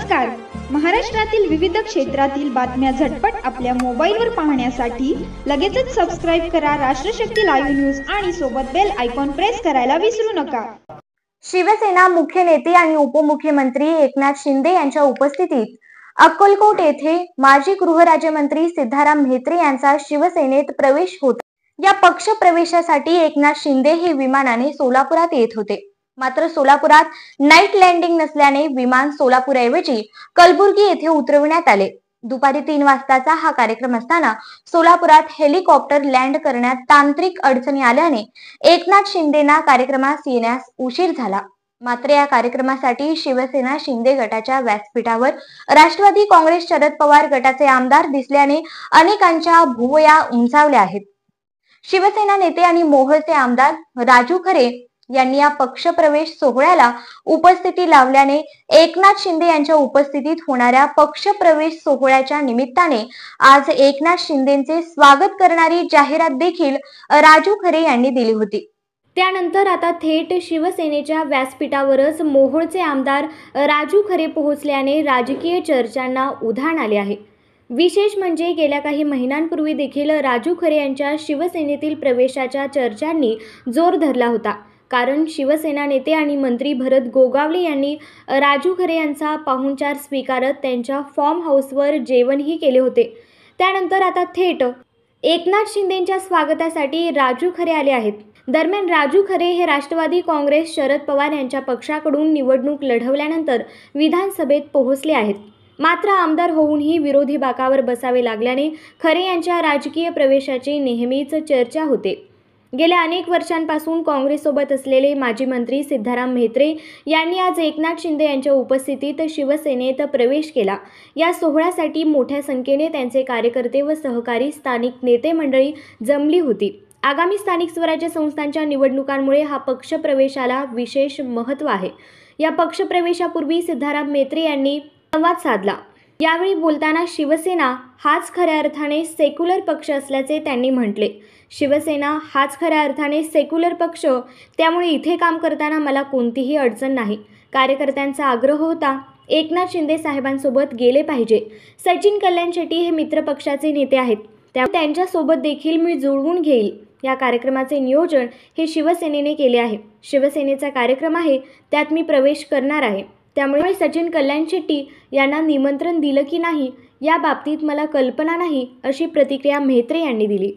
नमस्कार. महाराष्ट्रातील विविध क्षेत्रातील बातम्या झटपट आपल्या मोबाईलवर पाहण्यासाठी लगेचच सबस्क्राईब करा राष्ट्रशक्ती लाईव्ह न्यूज आणि सोबत बेल आयकॉन प्रेस करायला विसरू नका. शिवसेना मुख्य नेते आणि उपमुख्यमंत्री एकनाथ शिंदे यांच्या उपस्थितीत अक्कलकोट येथे माजी गृहराज्यमंत्री सिद्धाराम म्हेत्रे यांचा शिवसेनेत प्रवेश होता. या पक्ष प्रवेशासाठी एकनाथ शिंदे हे विमानाने सोलापुरात येत होते. मात्र सोलापुरात नाईट लँडिंग नसल्याने विमान सोलापूरऐवजी कलबुर्गी येथे उतरविण्यात आले. दुपारी 3 वाजताचा हा कार्यक्रम असताना सोलापुरात हेलिकॉप्टर लँड करण्यात तांत्रिक अडचणी आल्याने एकनाथ शिंदेंना कार्यक्रमास येण्यास उशीर झाला. मात्र या कार्यक्रमासाठी शिवसेना शिंदे गटाच्या व्यासपीठावर राष्ट्रवादी काँग्रेस शरद पवार गटाचे आमदार दिसल्याने अनेकांच्या भुवया उंचावल्या आहेत. शिवसेना नेते आणि मोहोळचे आमदार राजू खरे यांनी या पक्षप्रवेश सोहळ्याला उपस्थिती लावल्याने एकनाथ शिंदे यांच्या उपस्थितीत होणाऱ्या पक्षप्रवेश सोहळ्याच्या निमित्ताने आज एकनाथ शिंदेंचे स्वागत करणारी जाहिरात देखील राजू खरे यांनी दिली होती. त्यानंतर आता थेट शिवसेनेच्या व्यासपीठावरच मोहोळचे आमदार राजू खरे पोहोचल्याने राजकीय चर्चांना उधाण आले आहे. विशेष म्हणजे गेल्या काही महिन्यांपूर्वी देखील राजू खरे यांच्या शिवसेनेतील प्रवेशाच्या चर्चांनी जोर धरला होता. कारण शिवसेना नेते आणि मंत्री भरत गोगावले यांनी राजू खरे यांचा पाहुणचार स्वीकारत त्यांच्या फॉर्म हाऊसवर जेवणही केले होते. त्यानंतर आता थेट एकनाथ शिंदेंच्या स्वागतासाठी राजू खरे आले आहेत. दरम्यान राजू खरे हे राष्ट्रवादी काँग्रेस शरद पवार यांच्या पक्षाकडून निवडणूक लढवल्यानंतर विधानसभेत पोहोचले आहेत. मात्र आमदार होऊनही विरोधी बाकावर बसावे लागल्याने खरे यांच्या राजकीय प्रवेशाची नेहमीच चर्चा होते. गेल्या अनेक वर्षांपासून काँग्रेससोबत असलेले माजी मंत्री सिद्धाराम म्हेत्रे यांनी आज एकनाथ शिंदे यांच्या उपस्थितीत शिवसेनेत प्रवेश केला. या सोहळ्यासाठी मोठ्या संख्येने त्यांचे कार्यकर्ते व सहकारी स्थानिक नेते मंडळी जमली होती. आगामी स्थानिक स्वराज्य संस्थांच्या निवडणुकांमुळे हा पक्षप्रवेशाला विशेष महत्त्व आहे. या पक्षप्रवेशापूर्वी सिद्धाराम म्हेत्रे यांनी संवाद साधला. यावेळी बोलताना शिवसेना हाच खऱ्या अर्थाने सेक्युलर पक्ष असल्याचे त्यांनी म्हटले. शिवसेना हाच खऱ्या अर्थाने सेक्युलर पक्ष, त्यामुळे इथे काम करताना मला कोणतीही अडचण नाही. कार्यकर्त्यांचा आग्रह होता एकनाथ शिंदे साहेबांसोबत गेले पाहिजे. सचिन कल्याण शेट्टी हे मित्र पक्षाचे नेते आहेत, त्यामुळे त्यांच्यासोबत देखील मी जुळवून घेईल. या कार्यक्रमाचे नियोजन हे शिवसेनेने केले आहे. शिवसेनेचा कार्यक्रम आहे, त्यात मी प्रवेश करणार आहे. त्यामुळे सचिन कल्याण शेट्टी यांना निमंत्रण दिलं की नाही या बाबतीत मला कल्पना नाही, अशी प्रतिक्रिया म्हेत्रे यांनी दिली.